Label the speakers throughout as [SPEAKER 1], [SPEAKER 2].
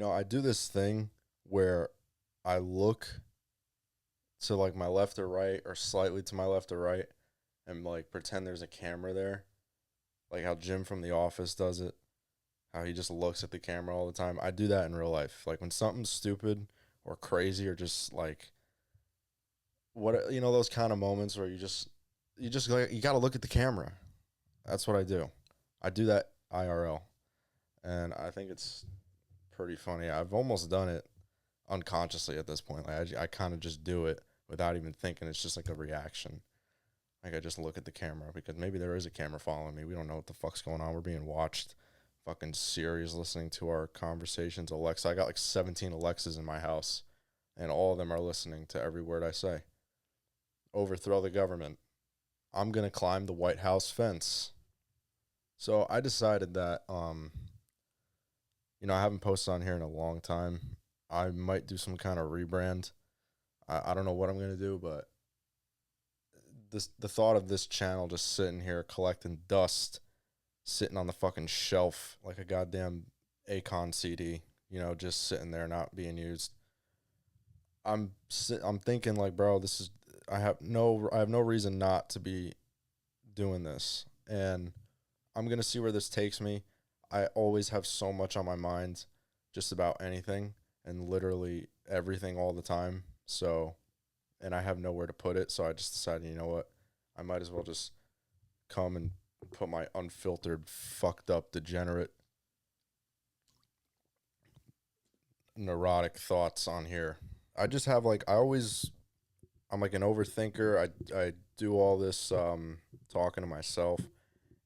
[SPEAKER 1] I do this thing where I look to like my left or right or slightly to my left or right and like pretend there's a camera there. Like how Jim from The Office does it, how he just looks at the camera all the time. I do that in real life. Like when something's stupid or crazy or just like those kind of moments where you just like you got to look at the camera. That's what I do. I do that IRL. And I think it's pretty funny. I've almost done it unconsciously at this point. Like I kind of just do it without even thinking. It's just like a reaction. Like I just look at the camera because maybe there is a camera following me. We don't know what the fuck's going on. We're being watched. Fucking Siri's listening to our conversations. Alexa, I got like 17 Alexas in my house, and all of them are listening to every word I say. Overthrow the government. I'm gonna climb the White House fence. So I decided that I haven't posted on here in a long time. I might do some kind of rebrand. I don't know what I'm gonna do, but the thought of this channel just sitting here collecting dust, sitting on the fucking shelf like a goddamn Akon CD, just sitting there not being used. I'm thinking like, bro, this is I have no reason not to be doing this, and I'm gonna see where this takes me. I always have so much on my mind, just about anything and literally everything all the time. So, and I have nowhere to put it. So I just decided, you know what? I might as well just come and put my unfiltered, fucked up, degenerate, neurotic thoughts on here. I just have like, I'm like an overthinker. I do all this talking to myself,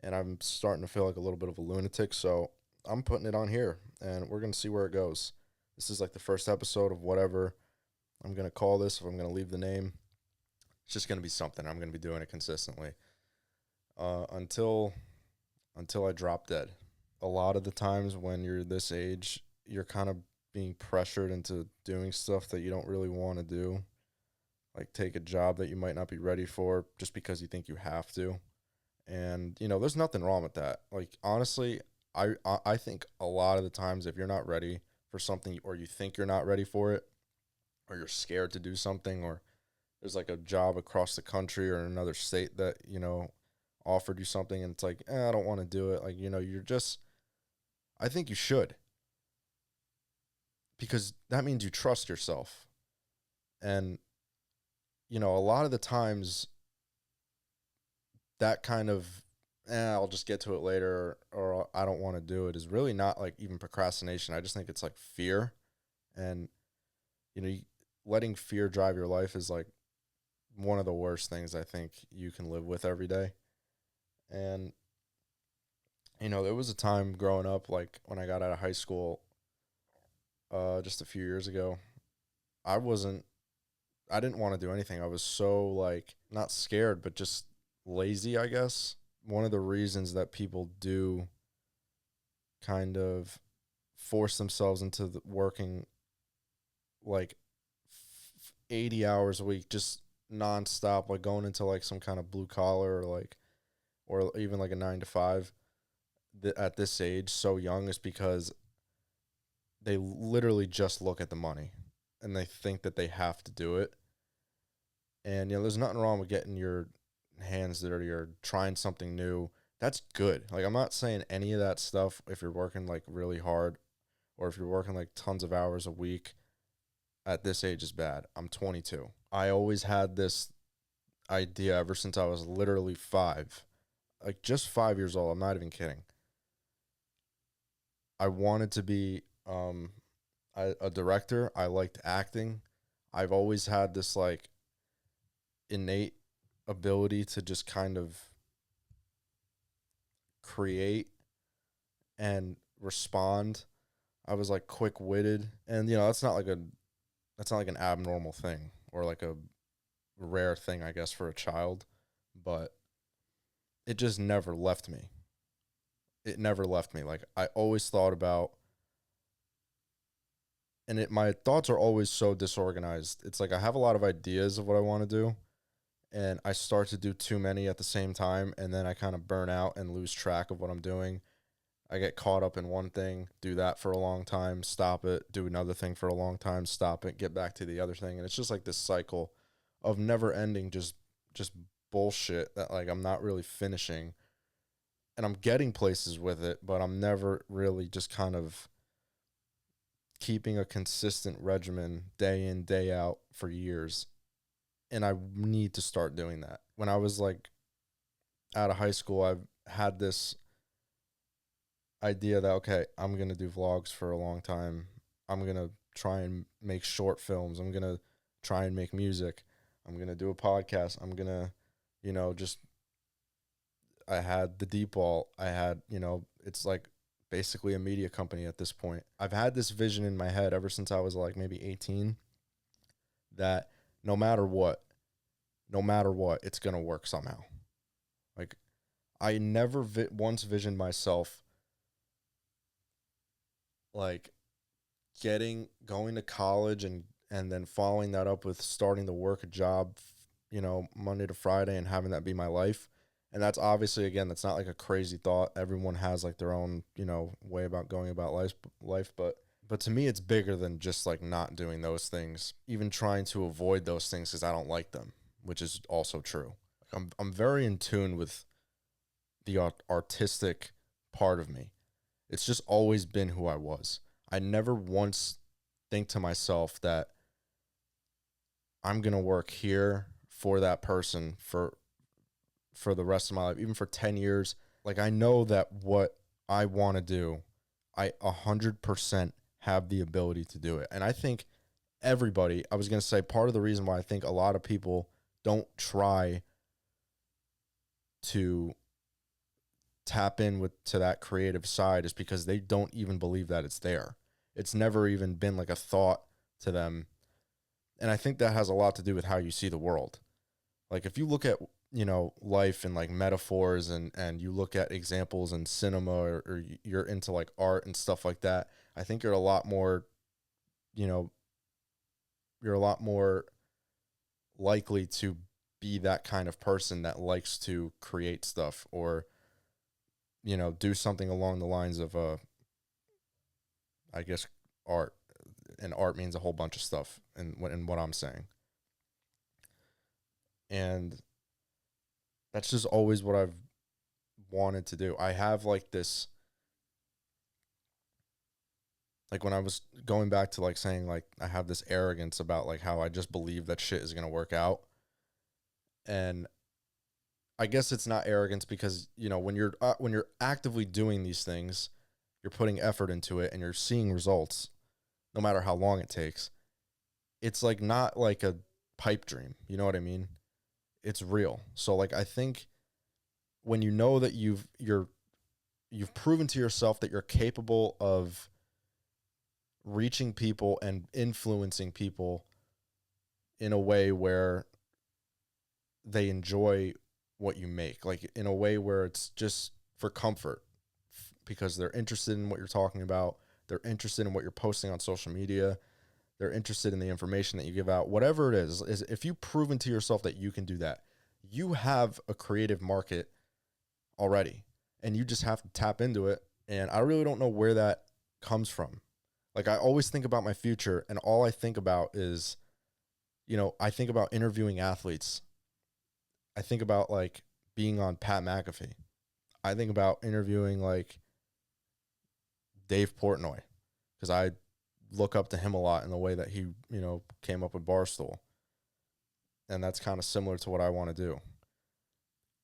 [SPEAKER 1] and I'm starting to feel like a little bit of a lunatic. So I'm putting it on here, and we're gonna see where it goes. This is like the first episode of whatever I'm gonna call this. If I'm gonna leave the name, it's just gonna be something. I'm gonna be doing it consistently until I drop dead. A lot of the times when you're this age, you're kind of being pressured into doing stuff that you don't really want to do, like take a job that you might not be ready for just because you think you have to. And there's nothing wrong with that. Like honestly, I think a lot of the times if you're not ready for something, or you think you're not ready for it, or you're scared to do something, or there's like a job across the country or another state that offered you something, and it's like, I don't want to do it. Like you're just, I think you should, because that means you trust yourself. And a lot of the times that kind of, I'll just get to it later, or I don't want to do it, is really not like even procrastination. I just think it's like fear. And, letting fear drive your life is like one of the worst things I think you can live with every day. And, there was a time growing up, like when I got out of high school, just a few years ago, I wasn't, I didn't want to do anything. I was so like, not scared, but just lazy, I guess. One of the reasons that people do kind of force themselves into working like 80 hours a week, just nonstop, like going into like some kind of blue collar, or even like a 9 to 5 at this age, so young, is because they literally just look at the money and they think that they have to do it. And, there's nothing wrong with getting your hands dirty or trying something new. That's good. Like, I'm not saying any of that stuff if you're working like really hard, or if you're working like tons of hours a week at this age is bad. I'm 22. I always had this idea ever since I was literally 5, like just 5 years old. I'm not even kidding. I wanted to be a director. I liked acting. I've always had this like innate ability to just kind of create and respond. I was like quick witted, and that's not like an abnormal thing or like a rare thing, I guess, for a child, but it just never left me. It never left me. Like I always thought about, and my thoughts are always so disorganized. It's like I have a lot of ideas of what I want to do, and I start to do too many at the same time, and then I kind of burn out and lose track of what I'm doing. I get caught up in one thing, do that for a long time, stop it, do another thing for a long time, stop it, get back to the other thing. And it's just like this cycle of never ending just bullshit that like I'm not really finishing. And I'm getting places with it, but I'm never really just kind of keeping a consistent regimen day in, day out for years. And I need to start doing that. When I was like out of high school, I've had this idea that, okay, I'm going to do vlogs for a long time. I'm going to try and make short films. I'm going to try and make music. I'm going to do a podcast. I'm going to, just, I had the Deep Wall. I had, it's like basically a media company at this point. I've had this vision in my head ever since I was like maybe 18 that no matter what, it's going to work somehow. Like, I never once visioned myself like going to college and then following that up with starting to work a job, Monday to Friday and having that be my life. And that's obviously, again, that's not like a crazy thought. Everyone has like their own, way about going about life. But to me, it's bigger than just like not doing those things, even trying to avoid those things because I don't like them, which is also true. I'm very in tune with the artistic part of me. It's just always been who I was. I never once think to myself that I'm going to work here for that person for the rest of my life, even for 10 years. Like, I know that what I want to do, I 100% have the ability to do it. And I think everybody, I was going to say, part of the reason why I think a lot of people don't try to tap in to that creative side is because they don't even believe that it's there. It's never even been like a thought to them. And I think that has a lot to do with how you see the world. Like, if you look at, life and like metaphors and you look at examples in cinema or you're into like art and stuff like that, I think you're a lot more likely to be that kind of person that likes to create stuff or, do something along the lines of, I guess, art. And art means a whole bunch of stuff in what I'm saying. And that's just always what I've wanted to do. I have like this, like when I was going back to like saying like I have this arrogance about like how I just believe that shit is going to work out. And I guess it's not arrogance because, when you're actively doing these things, you're putting effort into it and you're seeing results no matter how long it takes. It's like not like a pipe dream. You know what I mean? It's real. So like, I think when you know that you've proven to yourself that you're capable of reaching people and influencing people in a way where they enjoy what you make, like in a way where it's just for comfort because they're interested in what you're talking about. They're interested in what you're posting on social media. They're interested in the information that you give out. Whatever it is if you've proven to yourself that you can do that, you have a creative market already and you just have to tap into it. And I really don't know where that comes from. Like, I always think about my future and all I think about is, I think about interviewing athletes. I think about like being on Pat McAfee. I think about interviewing like Dave Portnoy because I look up to him a lot in the way that he, came up with Barstool. And that's kind of similar to what I want to do.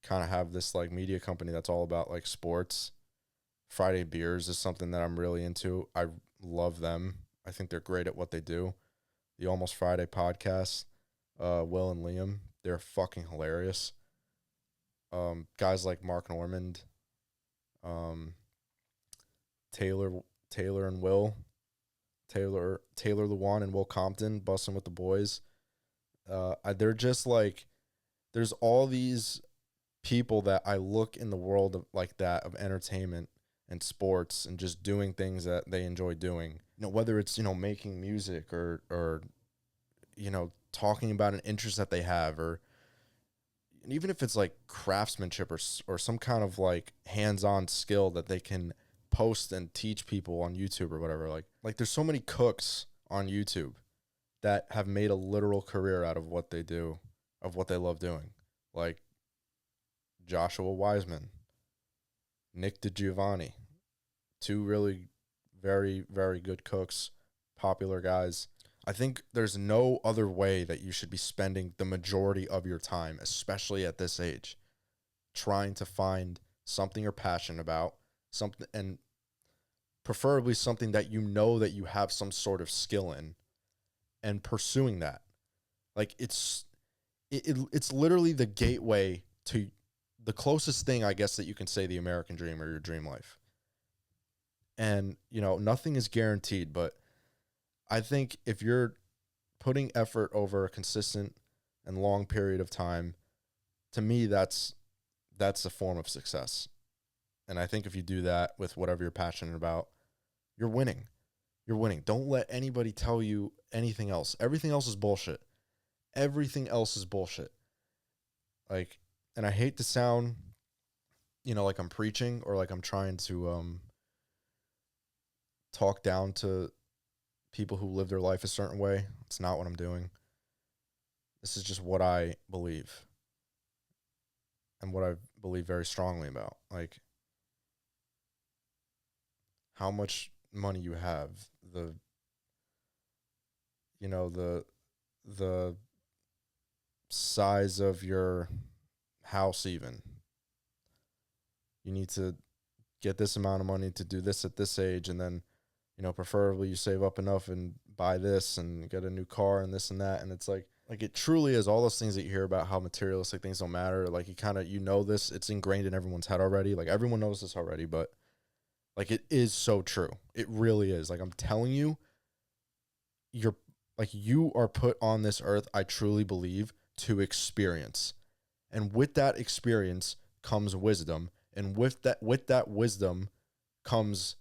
[SPEAKER 1] Kind of have this like media company that's all about like sports. Friday Beers is something that I'm really into. I love them. I think they're great at what they do. The Almost Friday podcast, Will and Liam, they're fucking hilarious. Guys like Mark Normand, Taylor and Will, Taylor Lewan and Will Compton, Bussin' with the Boys. They're just like, there's all these people that I look in the world of like that of entertainment and sports and just doing things that they enjoy doing. Whether it's, making music or talking about an interest that they have, or even if it's like craftsmanship or some kind of like hands-on skill that they can post and teach people on YouTube or whatever. Like there's so many cooks on YouTube that have made a literal career out of what they do, of what they love doing. Like Joshua Wiseman, Nick DiGiovanni, two really very, very good cooks, popular guys. I think there's no other way that you should be spending the majority of your time, especially at this age, trying to find something you're passionate about, something, and preferably something that you know that you have some sort of skill in, and pursuing that. Like it's literally the gateway to the closest thing, I guess, that you can say the American dream or your dream life. And, nothing is guaranteed, but I think if you're putting effort over a consistent and long period of time, to me, that's a form of success. And I think if you do that with whatever you're passionate about, you're winning. You're winning. Don't let anybody tell you anything else. Everything else is bullshit. Everything else is bullshit. Like, and I hate to sound, like I'm preaching or like I'm trying to talk down to people who live their life a certain way. It's not what I'm doing. This is just what I believe and what I believe very strongly about. Like, how much money you have, the size of your house, even. You need to get this amount of money to do this at this age, and then, preferably you save up enough and buy this and get a new car and this and that. And it's like it truly is all those things that you hear about how materialistic things don't matter. Like, you know this, it's ingrained in everyone's head already. Like, everyone knows this already, but like, it is so true. It really is. Like, I'm telling you, you are put on this earth, I truly believe, to experience. And with that experience comes wisdom. And with that wisdom comes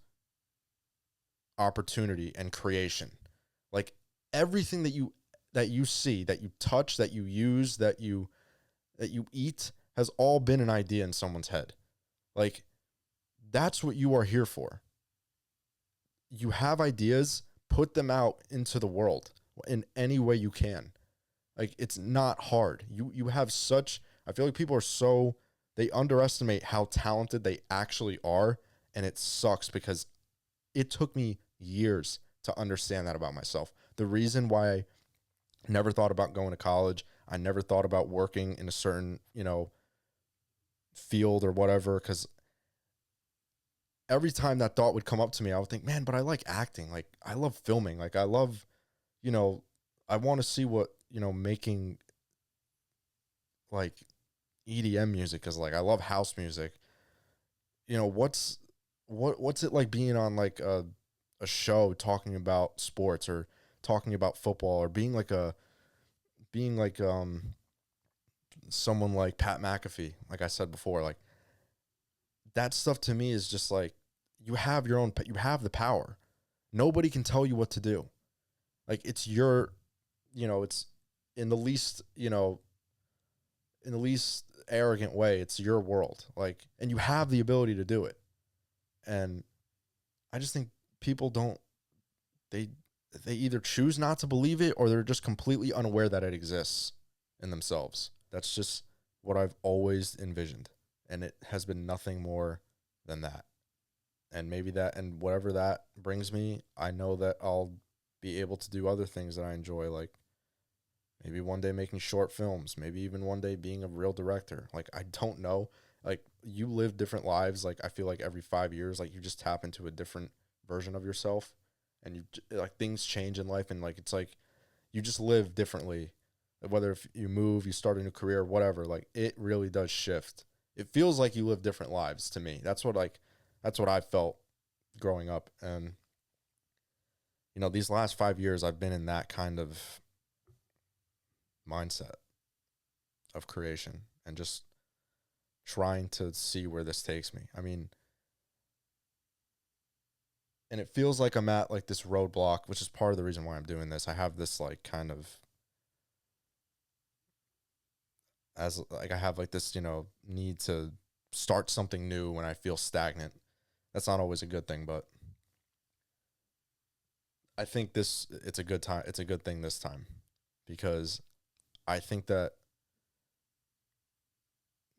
[SPEAKER 1] opportunity and creation. Like, everything that you see, that you touch, that you use, that you eat has all been an idea in someone's head. Like, that's what you are here for. You have ideas, put them out into the world in any way you can. Like, it's not hard. You have such, I feel like people are they underestimate how talented they actually are, and it sucks because it took me years to understand that about myself. The reason why I never thought about going to college, I never thought about working in a certain, field or whatever, because every time that thought would come up to me, I would think, man, but I like acting. Like, I love filming. Like, I love, I want to see what, making like EDM music is like. I love house music. What's it like being on like a show talking about sports or talking about football, or being like someone like Pat McAfee, like I said before. Like, that stuff to me is just like, you have the power. Nobody can tell you what to do. Like, it's it's in the least, in the least arrogant way, it's your world. Like, and you have the ability to do it. And I just think people they either choose not to believe it, or they're just completely unaware that it exists in themselves. That's just what I've always envisioned. And it has been nothing more than that. And maybe that, and whatever that brings me, I know that I'll be able to do other things that I enjoy, like maybe one day making short films, maybe even one day being a real director. Like, I don't know. Like, you live different lives. Like, I feel like every 5 years, like, you just tap into a different version of yourself, and like, things change in life, and like, it's like you just live differently. Whether if you move, you start a new career, whatever, like, it really does shift. It feels like you live different lives to me. That's what I felt growing up. And, these last 5 years, I've been in that kind of mindset of creation and just trying to see where this takes me. I mean, and it feels like I'm at like this roadblock, which is part of the reason why I'm doing this. I have this like kind of, I have like this, need to start something new when I feel stagnant. That's not always a good thing, but I think it's a good time. It's a good thing this time because I think that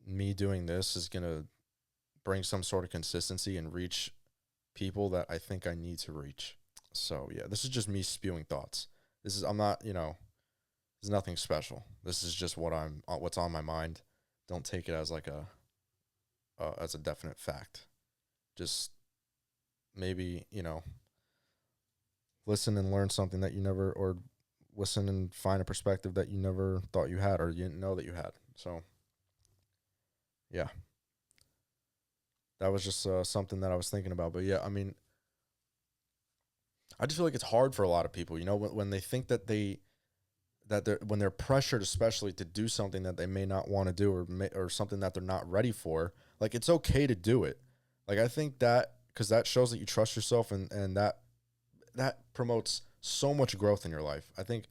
[SPEAKER 1] me doing this is going to bring some sort of consistency and reach people that I think I need to reach. So, yeah, this is just me spewing thoughts. I'm not, there's nothing special. This is just what's on my mind. Don't take it as like as a definite fact. Just maybe, listen and learn something that you never, or listen and find a perspective that you never thought you had or you didn't know that you had. So, yeah, that was just something that I was thinking about. But yeah, I mean, I just feel like it's hard for a lot of people, when they think that when they're pressured, especially to do something that they may not want to do or something that they're not ready for. Like, it's okay to do it. Like, I think that because that shows that you trust yourself and that promotes so much growth in your life. I think,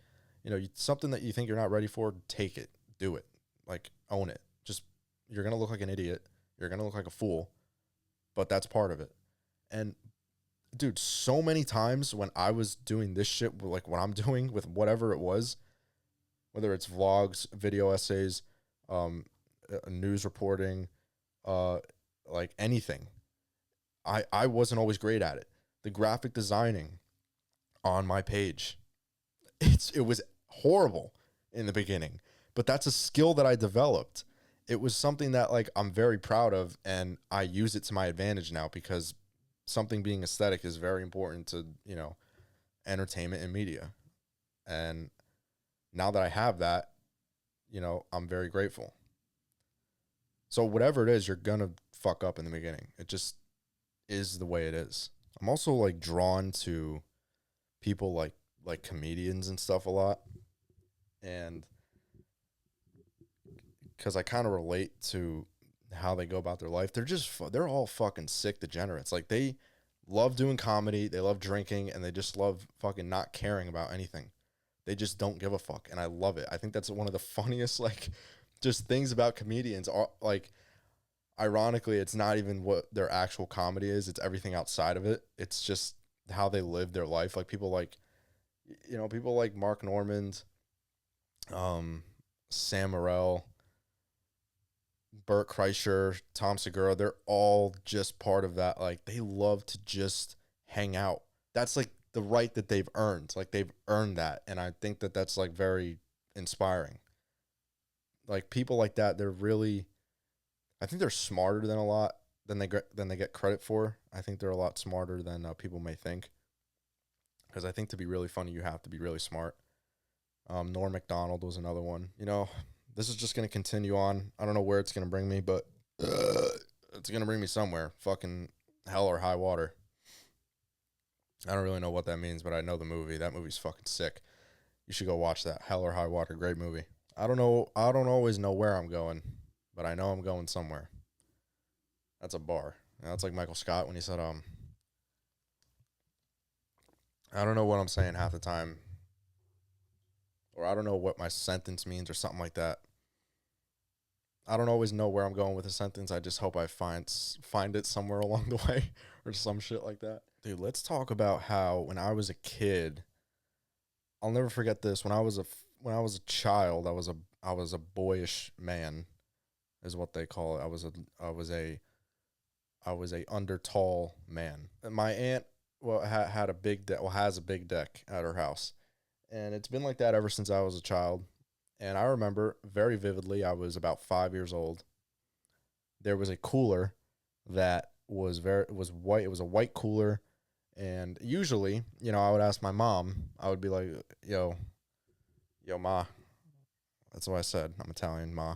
[SPEAKER 1] something that you think you're not ready for, take it, do it, like own it. Just, you're going to look like an idiot. You're going to look like a fool, but that's part of it. And dude, so many times when I was doing this shit, like what I'm doing with whatever it was, whether it's vlogs, video essays, news reporting, like anything, I wasn't always great at it. The graphic designing on my page, it was horrible in the beginning, but that's a skill that I developed. It was something that like I'm very proud of, and I use it to my advantage now because something being aesthetic is very important to, entertainment and media. And now that I have that, I'm very grateful. So whatever it is, you're gonna fuck up in the beginning. It just is the way it is. I'm also like drawn to people like comedians and stuff a lot, and because I kind of relate to how they go about their life. They're all fucking sick degenerates. Like, they love doing comedy, they love drinking, and they just love fucking not caring about anything. They just don't give a fuck, and I love it. I think that's one of the funniest like just things about comedians. Are like, ironically, it's not even what their actual comedy is, it's everything outside of it. It's just how they live their life. Like, people like Mark Normand, Sam Morril, Burt Kreischer, Tom Segura, they're all just part of that. Like, they love to just hang out. That's like the right that they've earned. Like, they've earned that. And I think that that's like very inspiring. Like, people like that, I think they're smarter than a lot than they get credit for. I think they're a lot smarter than people may think. Because I think to be really funny, you have to be really smart. Norm Macdonald was another one. This is just going to continue on. I don't know where it's going to bring me, but it's going to bring me somewhere. Fucking hell or high water. I don't really know what that means, but I know the movie. That movie's fucking sick. You should go watch that. Hell or High Water. Great movie. I don't know. I don't always know where I'm going, but I know I'm going somewhere. That's a bar. That's like Michael Scott when he said, I don't know what I'm saying half the time, or I don't know what my sentence means or something like that. I don't always know where I'm going with a sentence. I just hope I find it somewhere along the way or some shit like that. Dude, let's talk about how when I was a kid, I'll never forget this. When I was a child, I was a boyish man, is what they call it. I was a under tall man. And my aunt had a big deck. Well, has a big deck at her house, and it's been like that ever since I was a child. And I remember very vividly, I was about 5 years old. There was a cooler that was white. It was a white cooler, and usually, I would ask my mom. I would be like, "Yo, ma." That's what I said. I'm Italian, ma.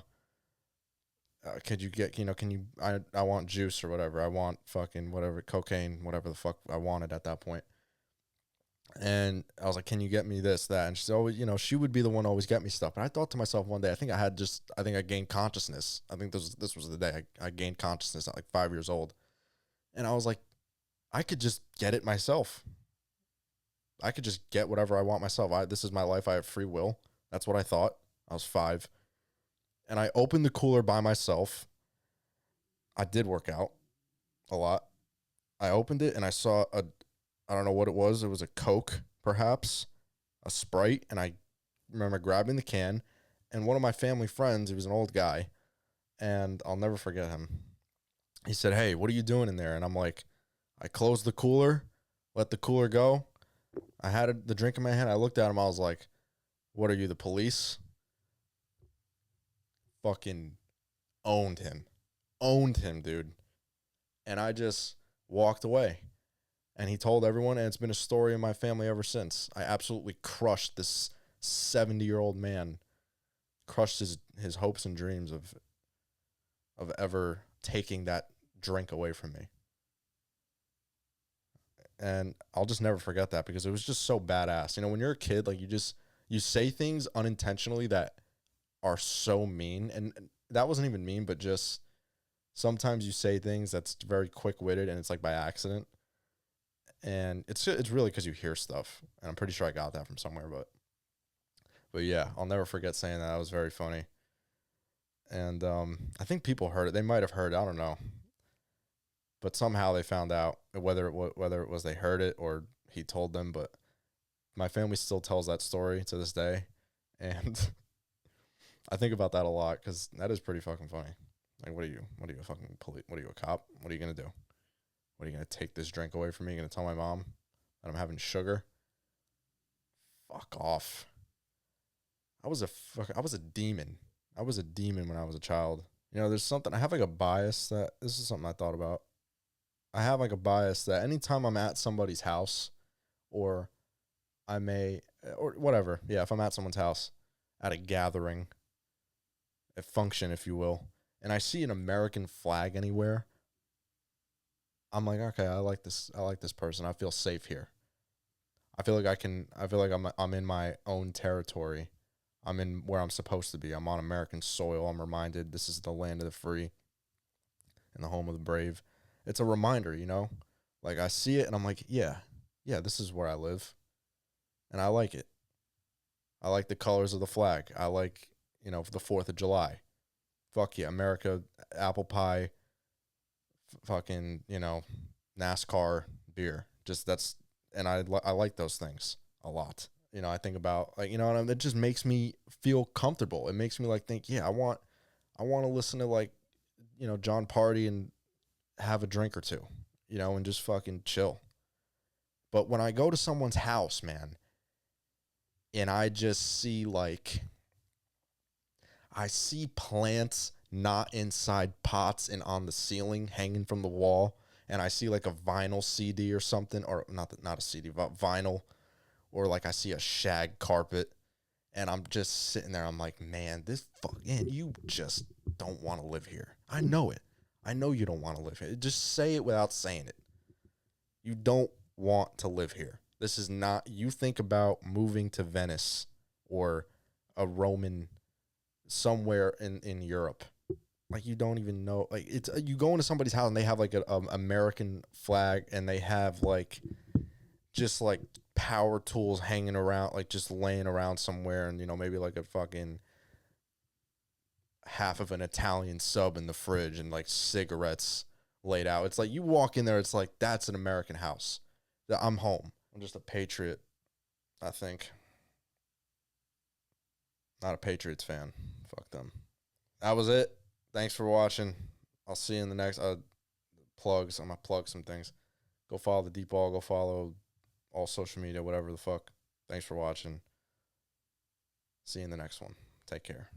[SPEAKER 1] Could you get, I want juice or whatever. I want fucking whatever, cocaine, whatever the fuck I wanted at that point. And I was like, can you get me this, that? And she's always, she would be the one to always get me stuff. And I thought to myself one day, I think I gained consciousness. I think this was the day I gained consciousness at like 5 years old. And I was like, I could just get it myself. I could just get whatever I want myself. This is my life. I have free will. That's what I thought. I was 5. And I opened the cooler by myself. I did work out a lot. I opened it and I saw I don't know what it was. It was a Coke, perhaps, a Sprite, and I remember grabbing the can. And one of my family friends, he was an old guy, and I'll never forget him. He said, "Hey, what are you doing in there?" And I'm like, I closed the cooler, let the cooler go. I had the drink in my hand. I looked at him. I was like, "What are you, the police?" Fucking owned him, dude. And I just walked away. And he told everyone, and it's been a story in my family ever since. I absolutely crushed this 70-year-old man, crushed his hopes and dreams of ever taking that drink away from me. And I'll just never forget that because it was just so badass. You know, when you're a kid, like you say things unintentionally that are so mean, and that wasn't even mean, but just sometimes you say things that's very quick-witted and it's like by accident. And it's really because you hear stuff, and I'm pretty sure I got that from somewhere, but yeah, I'll never forget saying that. That was very funny. And I think people heard it. They might have heard it. I don't know, but somehow they found out whether it was they heard it or he told them. But my family still tells that story to this day, and I think about that a lot because that is pretty fucking funny. Like, what are you? What are you, a fucking police? What are you, a cop? What are you gonna do? What are you gonna take this drink away from me? You gonna tell my mom that I'm having sugar? Fuck off. I was a demon. I was a demon when I was a child. You know, there's something I have like a bias that this is something I thought about. I have like a bias that anytime I'm at somebody's house or I may or whatever, yeah, if I'm at someone's house at a gathering, a function if you will, and I see an American flag anywhere, I'm like, okay, I like this. I like this person. I feel safe here. I feel like I'm in my own territory. I'm in where I'm supposed to be. I'm on American soil. I'm reminded this is the land of the free and the home of the brave. It's a reminder, you know? Like I see it and I'm like, yeah, yeah, this is where I live. And I like it. I like the colors of the flag. I like, you know, the 4th of July. Fuck yeah, America, apple pie, fucking, you know, NASCAR, beer. Just that's, and I like those things a lot. You know, I think about like, you know, and it just makes me feel comfortable. It makes me like think, yeah, I want to listen to like, you know, John Party and have a drink or two, you know, and just fucking chill. But when I go to someone's house, man, and I just see like I see plants not inside pots and on the ceiling hanging from the wall, and I see like a vinyl CD or something, or not a CD, but vinyl, or like I see a shag carpet, and I'm just sitting there. I'm like, man, you just don't want to live here. I know it. I know you don't want to live here. Just say it without saying it. You don't want to live here. This is not. You think about moving to Venice or a Roman somewhere in Europe. Like you don't even know. Like it's you go into somebody's house and they have like a American flag and they have like just like power tools hanging around, like just laying around somewhere, and you know maybe like a fucking half of an Italian sub in the fridge and like cigarettes laid out. It's like you walk in there, it's like that's an American house. I'm home. I'm just a patriot. I think not a Patriots fan. Fuck them. That was it. Thanks for watching. I'll see you in the next plugs. I'm gonna plug some things. Go follow the Deep Ball. Go follow all social media, whatever the fuck. Thanks for watching. See you in the next one. Take care.